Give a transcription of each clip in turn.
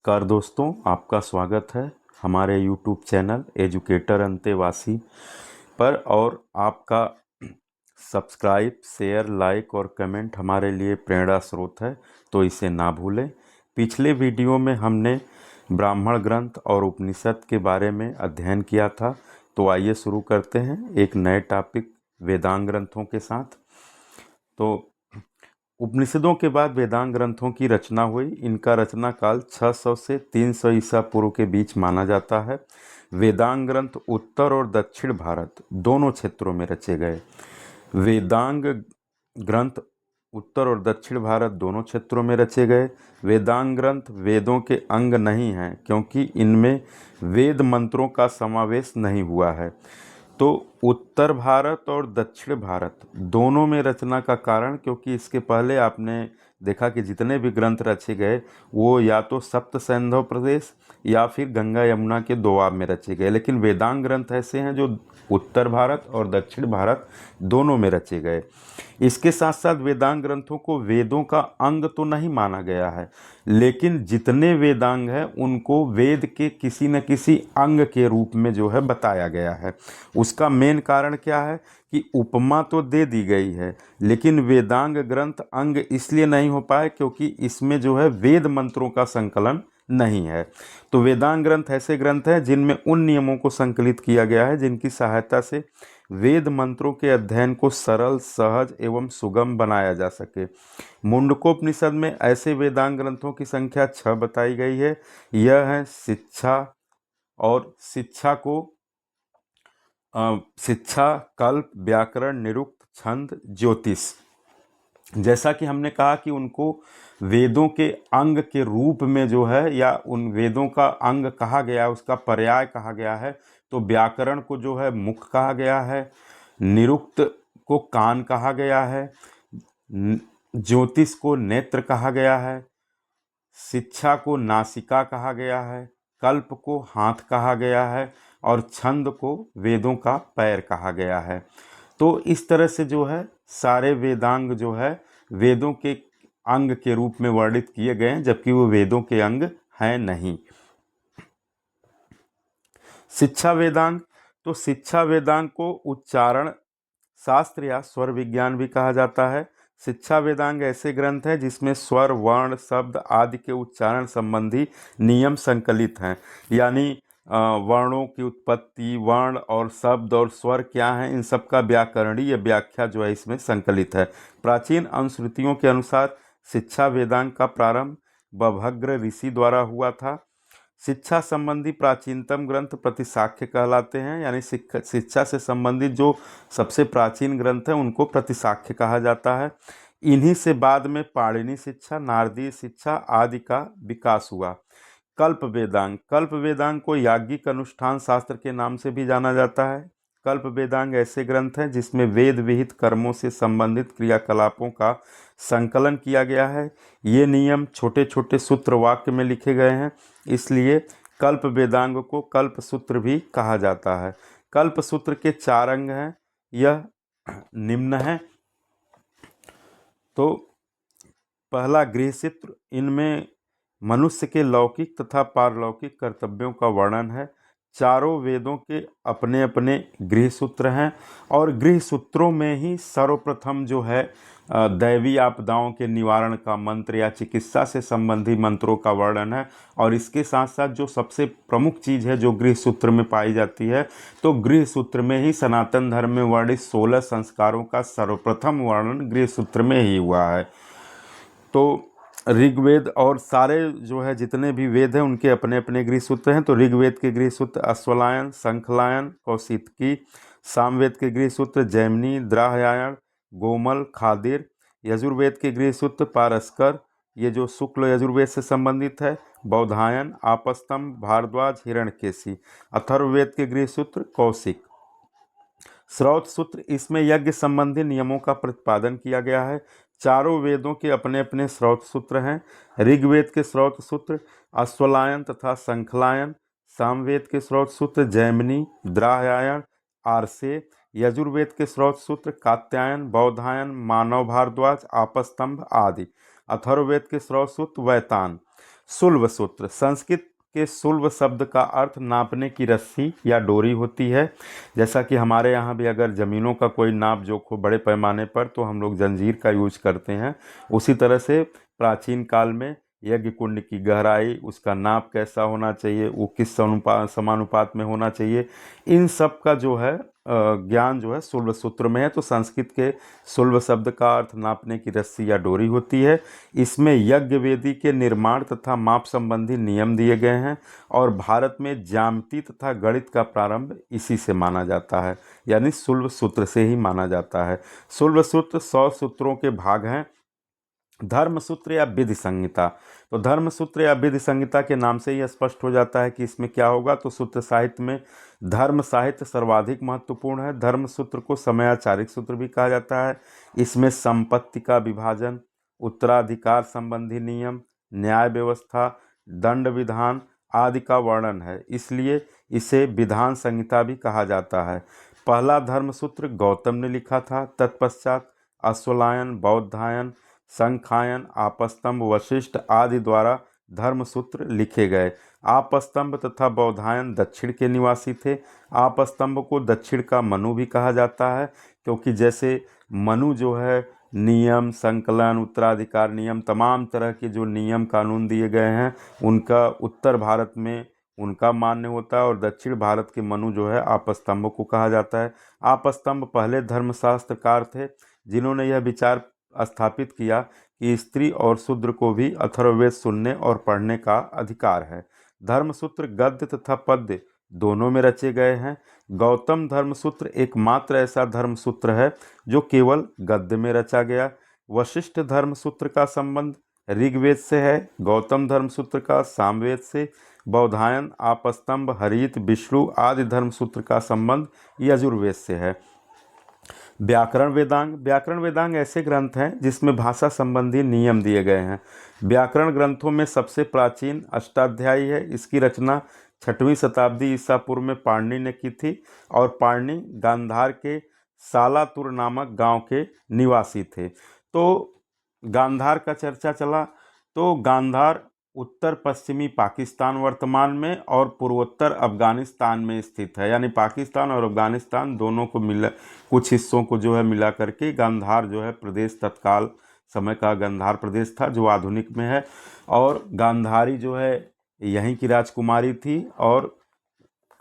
नमस्कार दोस्तों, आपका स्वागत है हमारे यूट्यूब चैनल एजुकेटर अंतेवासी पर। और आपका सब्सक्राइब, शेयर, लाइक और कमेंट हमारे लिए प्रेरणा स्रोत है, तो इसे ना भूलें। पिछले वीडियो में हमने ब्राह्मण ग्रंथ और उपनिषद के बारे में अध्ययन किया था, तो आइए शुरू करते हैं एक नए टॉपिक वेदांग ग्रंथों के साथ। तो उपनिषदों के बाद वेदांग ग्रंथों की रचना हुई। इनका रचना काल 600 से 300 ईसा पूर्व के बीच माना जाता है। वेदांग ग्रंथ उत्तर और दक्षिण भारत दोनों क्षेत्रों में रचे गए। वेदांग ग्रंथ उत्तर और दक्षिण भारत दोनों क्षेत्रों में रचे गए। वेदांग ग्रंथ वेदों के अंग नहीं हैं, क्योंकि इनमें वेद मंत्रों का समावेश नहीं हुआ है। तो उत्तर भारत और दक्षिण भारत दोनों में रचना का कारण, क्योंकि इसके पहले आपने देखा कि जितने भी ग्रंथ रचे गए वो या तो सप्त सैंधव प्रदेश या फिर गंगा यमुना के दोआब में रचे गए, लेकिन वेदांग ग्रंथ ऐसे हैं जो उत्तर भारत और दक्षिण भारत दोनों में रचे गए। इसके साथ साथ वेदांग ग्रंथों को वेदों का अंग तो नहीं माना गया है, लेकिन जितने वेदांग हैं उनको वेद के किसी न किसी अंग के रूप में जो है बताया गया है। उसका मेन कारण क्या है कि उपमा तो दे दी गई है, लेकिन वेदांग ग्रंथ अंग इसलिए नहीं हो पाए क्योंकि इसमें जो है वेद मंत्रों का संकलन नहीं है। तो वेदांग ग्रंथ ऐसे ग्रंथ हैं जिनमें उन नियमों को संकलित किया गया है जिनकी सहायता से वेद मंत्रों के अध्ययन को सरल, सहज एवं सुगम बनाया जा सके। मुंडकोपनिषद में ऐसे वेदांग ग्रंथों की संख्या 6 बताई गई है। यह है शिक्षा, और शिक्षा, कल्प, व्याकरण, निरुक्त, छंद, ज्योतिष। जैसा कि हमने कहा कि उनको वेदों के अंग के रूप में जो है, या उन वेदों का अंग कहा गया, उसका पर्याय कहा गया है। तो व्याकरण को जो है मुख कहा गया है, निरुक्त को कान कहा गया है, ज्योतिष को नेत्र कहा गया है, शिक्षा को नासिका कहा गया है, कल्प को हाथ कहा गया है, और छंद को वेदों का पैर कहा गया है। तो इस तरह से जो है सारे वेदांग जो है वेदों के अंग के रूप में वर्णित किए गए हैं, जबकि वो वेदों के अंग हैं नहीं। शिक्षा वेदांग, तो शिक्षा वेदांग को उच्चारण शास्त्र या स्वर विज्ञान भी कहा जाता है। शिक्षा वेदांग ऐसे ग्रंथ हैं जिसमें स्वर, वर्ण, शब्द आदि के उच्चारण संबंधी नियम संकलित हैं। यानी वर्णों की उत्पत्ति, वर्ण और शब्द और स्वर क्या हैं, इन सब का व्याकरणीय व्याख्या जो है इसमें संकलित है। प्राचीन अनुश्रुतियों के अनुसार शिक्षा वेदांग का प्रारंभ बभद्र ऋषि द्वारा हुआ था। शिक्षा संबंधी प्राचीनतम ग्रंथ प्रतिशाख्य कहलाते हैं, यानी शिक्षा से संबंधित जो सबसे प्राचीन ग्रंथ हैं उनको प्रतिशाख्य कहा जाता है। इन्हीं से बाद में पाणिनि शिक्षा, नारदीय शिक्षा आदि का विकास हुआ। कल्प वेदांग, कल्प वेदांग को याज्ञिक अनुष्ठान शास्त्र के नाम से भी जाना जाता है। कल्प वेदांग ऐसे ग्रंथ हैं जिसमें वेद विहित कर्मों से संबंधित क्रियाकलापों का संकलन किया गया है। ये नियम छोटे छोटे सूत्र वाक्य में लिखे गए हैं, इसलिए कल्प वेदांग को कल्प सूत्र भी कहा जाता है। कल्प सूत्र के 4 अंग हैं, यह निम्न है। तो पहला गृह सूत्र, इनमें मनुष्य के लौकिक तथा पारलौकिक कर्तव्यों का वर्णन है। चारों वेदों के अपने अपने गृह सूत्र हैं, और गृह सूत्रों में ही सर्वप्रथम जो है दैवी आपदाओं के निवारण का मंत्र या चिकित्सा से संबंधी मंत्रों का वर्णन है। और इसके साथ साथ जो सबसे प्रमुख चीज़ है जो गृह सूत्र में पाई जाती है, तो गृह सूत्र में ही सनातन धर्म में वर्णित 16 संस्कारों का सर्वप्रथम वर्णन गृह सूत्र में ही हुआ है। तो ऋग्वेद और सारे जो है जितने भी वेद हैं उनके अपने अपने गृह सूत्र हैं। तो ऋग्वेद के गृह सूत्र अश्वलायन, शंखलायन, कौशितकी। सामवेद के गृह सूत्र जैमिनी, द्राहयायण, गोमल, खादिर। यजुर्वेद के गृह सूत्र पारस्कर, ये जो शुक्ल यजुर्वेद से संबंधित है, बौधायन, आपस्तंभ, भारद्वाज, हिरण्यकेशी। अथर्ववेद के गृह सूत्र कौशिक। श्रौत सूत्र, इसमें यज्ञ संबंधी नियमों का प्रतिपादन किया गया है। चारों वेदों के अपने अपने श्रौत सूत्र हैं। ऋग्वेद के श्रौत सूत्र अश्वलायन तथा शंखलायन, सामवेद के श्रौत सूत्र जैमिनी, द्राहयायण, आरसे। यजुर्वेद के श्रौत सूत्र कात्यायन, बौधायन, मानव भारद्वाज, आपस्तंभ आदि। अथर्ववेद के श्रौत सूत्र वैतान। सुल्ब सूत्र, संस्कृत के सुल्ब शब्द का अर्थ नापने की रस्सी या डोरी होती है। जैसा कि हमारे यहाँ भी अगर ज़मीनों का कोई नाप जोख हो बड़े पैमाने पर तो हम लोग जंजीर का यूज करते हैं। उसी तरह से प्राचीन काल में यज्ञ कुंड की गहराई, उसका नाप कैसा होना चाहिए, वो किस समानुपात में होना चाहिए, इन सब का जो है ज्ञान जो है सुल्ब सूत्र में है। तो संस्कृत के सुल्ब शब्द का अर्थ नापने की रस्सी या डोरी होती है। इसमें यज्ञ वेदी के निर्माण तथा माप संबंधी नियम दिए गए हैं और भारत में ज्यामिति तथा गणित का प्रारंभ इसी से माना जाता है, यानी सुल्ब सूत्र से ही माना जाता है। सुल्ब सूत्र 100 सूत्रों के भाग हैं। धर्म सूत्र या विधि संहिता, तो धर्म सूत्र या विधि संहिता के नाम से ही स्पष्ट हो जाता है कि इसमें क्या होगा। तो सूत्र साहित्य में धर्म साहित्य सर्वाधिक महत्वपूर्ण है। धर्म सूत्र को समयाचारिक सूत्र भी कहा जाता है। इसमें संपत्ति का विभाजन, उत्तराधिकार संबंधी नियम, न्याय व्यवस्था, दंड विधान आदि का वर्णन है, इसलिए इसे विधान संहिता भी कहा जाता है। पहला धर्म सूत्र गौतम ने लिखा था। तत्पश्चात अश्वलायन, बौद्धायन, संखायन, आपस्तंभ, वशिष्ठ आदि द्वारा धर्मसूत्र लिखे गए। आपस्तंभ तथा बौधायन दक्षिण के निवासी थे। आपस्तंभ को दक्षिण का मनु भी कहा जाता है, क्योंकि जैसे मनु जो है नियम, संकलन, उत्तराधिकार नियम, तमाम तरह के जो नियम कानून दिए गए हैं उनका उत्तर भारत में उनका मान्य होता है और दक्षिण भारत के मनु जो है आपस्तंभ को कहा जाता है। आपस्तंभ पहले धर्मशास्त्रकार थे जिन्होंने यह विचार स्थापित किया कि स्त्री और शूद्र को भी अथर्ववेद सुनने और पढ़ने का अधिकार है। धर्मसूत्र गद्य तथा पद्य दोनों में रचे गए हैं। गौतम धर्मसूत्र एकमात्र ऐसा धर्मसूत्र है जो केवल गद्य में रचा गया। वशिष्ठ धर्मसूत्र का संबंध ऋग्वेद से है, गौतम धर्मसूत्र का सामवेद से, बौधायन, आपस्तंभ, हरित, विष्णु आदि धर्मसूत्र का संबंध यजुर्वेद से है। व्याकरण वेदांग, व्याकरण वेदांग ऐसे ग्रंथ हैं जिसमें भाषा संबंधी नियम दिए गए हैं। व्याकरण ग्रंथों में सबसे प्राचीन अष्टाध्यायी है। इसकी रचना 6वीं शताब्दी ईसा पूर्व में पाणिनि ने की थी और पाणिनि गांधार के सालातुर नामक गांव के निवासी थे। तो गांधार का चर्चा चला, तो गांधार उत्तर पश्चिमी पाकिस्तान वर्तमान में और पूर्वोत्तर अफगानिस्तान में स्थित है, यानी पाकिस्तान और अफगानिस्तान दोनों को मिला, कुछ हिस्सों को जो है मिला करके गांधार जो है प्रदेश तत्काल समय का गांधार प्रदेश था जो आधुनिक में है। और गांधारी जो है यहीं की राजकुमारी थी और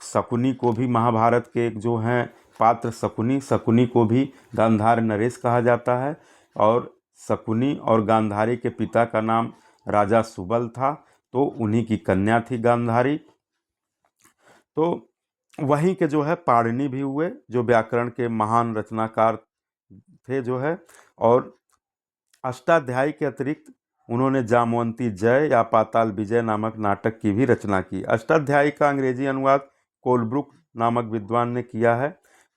शकुनी को भी महाभारत के एक जो हैं पात्र शकुनी को भी गांधार नरेश कहा जाता है और शकुनी और गांधारी के पिता का नाम राजा सुबल था, तो उन्हीं की कन्या थी गांधारी। तो वहीं के जो है पाणिनि भी हुए जो व्याकरण के महान रचनाकार थे जो है। और अष्टाध्यायी के अतिरिक्त उन्होंने जामवंती जय या पाताल विजय नामक नाटक की भी रचना की। अष्टाध्यायी का अंग्रेजी अनुवाद कोलब्रुक नामक विद्वान ने किया है।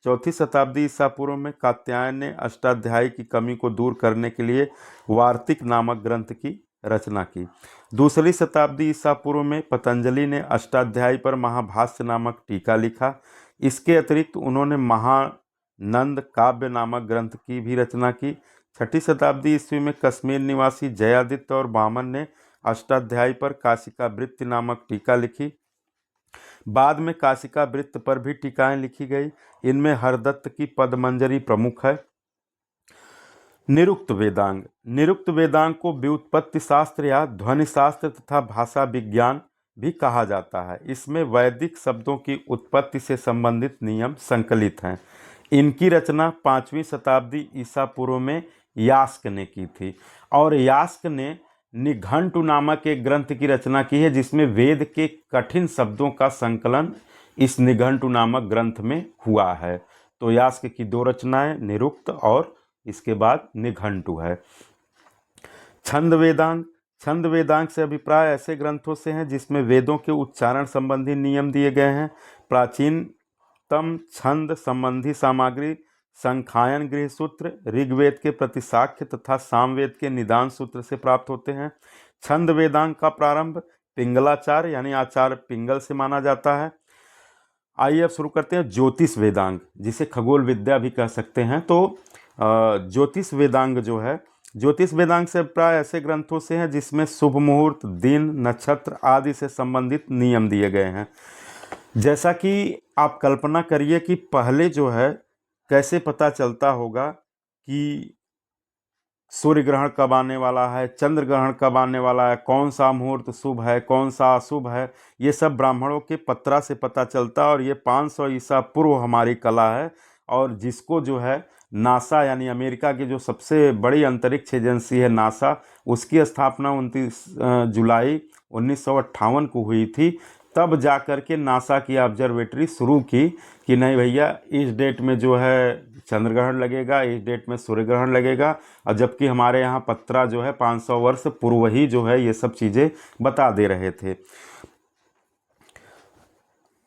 4वीं शताब्दी ईसा पूर्व में कात्यायन ने अष्टाध्यायी की कमी को दूर करने के लिए वार्तिक नामक ग्रंथ की रचना की। 2री शताब्दी ईसा पूर्व में पतंजलि ने अष्टाध्यायी पर महाभाष्य नामक टीका लिखा। इसके अतिरिक्त उन्होंने महानंद काव्य नामक ग्रंथ की भी रचना की। 6ठी शताब्दी ईस्वी में कश्मीर निवासी जयादित्य और वामन ने अष्टाध्यायी पर काशिका वृत्ति नामक टीका लिखी। बाद में काशिका वृत्त पर भी टीकाएं लिखी गई। इनमें हरदत्त की पदमंजरी प्रमुख है। निरुक्त वेदांग, निरुक्त वेदांग को व्युत्पत्ति शास्त्र या ध्वनि शास्त्र तथा भाषा विज्ञान भी कहा जाता है। इसमें वैदिक शब्दों की उत्पत्ति से संबंधित नियम संकलित हैं। इनकी रचना 5वीं शताब्दी ईसा पूर्व में यास्क ने की थी और यास्क ने निघंटु नामक एक ग्रंथ की रचना की है जिसमें वेद के कठिन शब्दों का संकलन इस निघंटु नामक ग्रंथ में हुआ है। तो यास्क की 2 रचनाएं निरुक्त और इसके बाद निघंटु है। छंद वेदांग, छंद वेदांग से अभिप्राय ऐसे ग्रंथों से हैं जिसमें वेदों के उच्चारण संबंधी नियम दिए गए हैं। प्राचीनतम छंद संबंधी सामग्री संखायन गृह सूत्र, ऋग्वेद के प्रतिशाख्य तथा सामवेद के निदान सूत्र से प्राप्त होते हैं। छंद वेदांग का प्रारंभ पिंगलाचार्य यानी आचार्य पिंगल से माना जाता है। आइए अब शुरू करते हैं ज्योतिष वेदांग, जिसे खगोल विद्या भी कह सकते हैं। तो ज्योतिष वेदांग जो है ज्योतिष वेदांग से प्राय ऐसे ग्रंथों से हैं जिसमें शुभ मुहूर्त, दिन, नक्षत्र आदि से संबंधित नियम दिए गए हैं। जैसा कि आप कल्पना करिए कि पहले जो है कैसे पता चलता होगा कि सूर्य ग्रहण कब आने वाला है, चंद्र ग्रहण कब आने वाला है, कौन सा मुहूर्त शुभ है, कौन सा अशुभ है, ये सब ब्राह्मणों के पत्रा से पता चलता। और ये 500 ईसा पूर्व हमारी कला है। और जिसको जो है नासा यानी अमेरिका की जो सबसे बड़ी अंतरिक्ष एजेंसी है नासा, उसकी स्थापना 29 जुलाई 1958 को हुई थी। तब जा कर के नासा की ऑब्जर्वेटरी शुरू की कि नहीं भैया इस डेट में जो है चंद्र ग्रहण लगेगा, इस डेट में सूर्य ग्रहण लगेगा। और जबकि हमारे यहाँ पत्रा जो है 500 वर्ष पूर्व ही जो है ये सब चीज़ें बता दे रहे थे।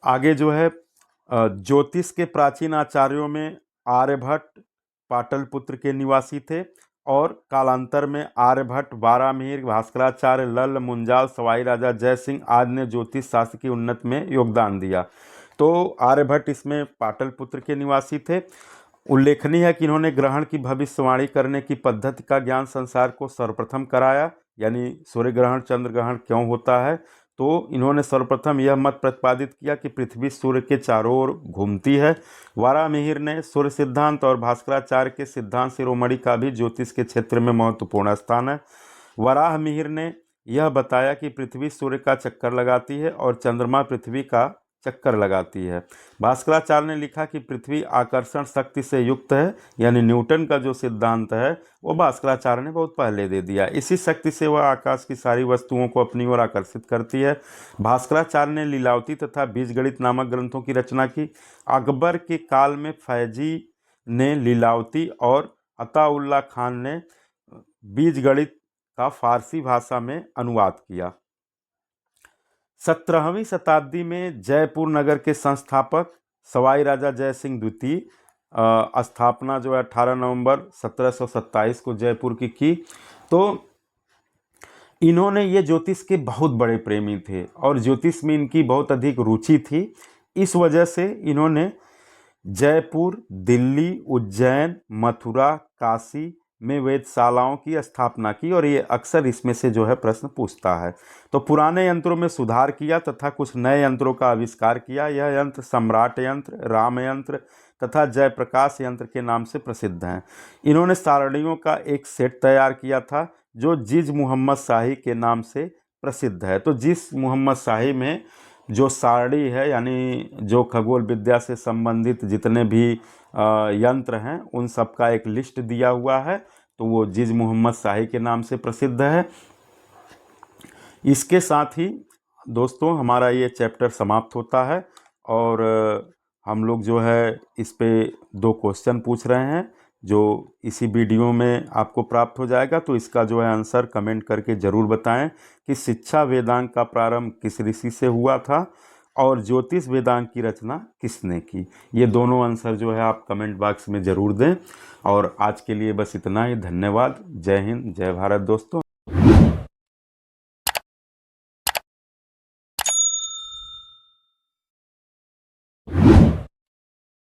आगे जो है ज्योतिष के प्राचीन आचार्यों में आर्यभट्ट पाटलिपुत्र के निवासी थे और कालांतर में आर्यभट्ट, बारामिहिर, भास्कराचार्य, लल्ल, मुंजाल, सवाई राजा जय सिंह आदि ने ज्योतिष शास्त्र की उन्नति में योगदान दिया। तो आर्यभट्ट इसमें पाटलिपुत्र के निवासी थे। उल्लेखनीय है कि इन्होंने ग्रहण की भविष्यवाणी करने की पद्धति का ज्ञान संसार को सर्वप्रथम कराया, यानी सूर्य ग्रहण चंद्र ग्रहण क्यों होता है। तो इन्होंने सर्वप्रथम यह मत प्रतिपादित किया कि पृथ्वी सूर्य के चारों ओर घूमती है। वारामिहिर ने सूर्य सिद्धांत और भास्कराचार्य के सिद्धांत शिरोमणि का भी ज्योतिष के क्षेत्र में महत्वपूर्ण स्थान है। वराहमिहिर ने यह बताया कि पृथ्वी सूर्य का चक्कर लगाती है और चंद्रमा पृथ्वी का चक्कर लगाती है। भास्कराचार्य ने लिखा कि पृथ्वी आकर्षण शक्ति से युक्त है, यानी न्यूटन का जो सिद्धांत है वो भास्कराचार्य ने बहुत पहले दे दिया। इसी शक्ति से वह आकाश की सारी वस्तुओं को अपनी ओर आकर्षित करती है। भास्कराचार्य ने लीलावती तथा बीजगणित नामक ग्रंथों की रचना की। अकबर के काल में फैजी ने लीलावती और अताउल्ला खान ने बीजगणित का फारसी भाषा में अनुवाद किया। 17वीं शताब्दी में जयपुर नगर के संस्थापक सवाई राजा जय सिंह द्वितीय स्थापना जो है 18 नवंबर 1727 को जयपुर की। तो इन्होंने ये ज्योतिष के बहुत बड़े प्रेमी थे और ज्योतिष में इनकी बहुत अधिक रुचि थी। इस वजह से इन्होंने जयपुर, दिल्ली, उज्जैन, मथुरा, काशी में वेधशालाओं की स्थापना की और ये अक्सर इसमें से जो है प्रश्न पूछता है। तो पुराने यंत्रों में सुधार किया तथा कुछ नए यंत्रों का आविष्कार किया। यह यंत्र सम्राट यंत्र, राम यंत्र तथा जयप्रकाश यंत्र के नाम से प्रसिद्ध हैं। इन्होंने सारणियों का एक सेट तैयार किया था जो जिज मुहम्मद शाही के नाम से प्रसिद्ध है। तो जिस मुहम्मद शाही में जो सारणी है, यानी जो खगोल विद्या से संबंधित जितने भी यंत्र हैं उन सब का एक लिस्ट दिया हुआ है, तो वो जिज मुहम्मद शाही के नाम से प्रसिद्ध है। इसके साथ ही दोस्तों हमारा ये चैप्टर समाप्त होता है और हम लोग जो है इस पे 2 क्वेश्चन पूछ रहे हैं जो इसी वीडियो में आपको प्राप्त हो जाएगा। तो इसका जो है आंसर कमेंट करके ज़रूर बताएं कि शिक्षा वेदांग का प्रारंभ किस ऋषि से हुआ था और ज्योतिष वेदांग की रचना किसने की। ये दोनों आंसर जो है आप कमेंट बॉक्स में ज़रूर दें। और आज के लिए बस इतना ही। धन्यवाद। जय हिंद, जय भारत दोस्तों।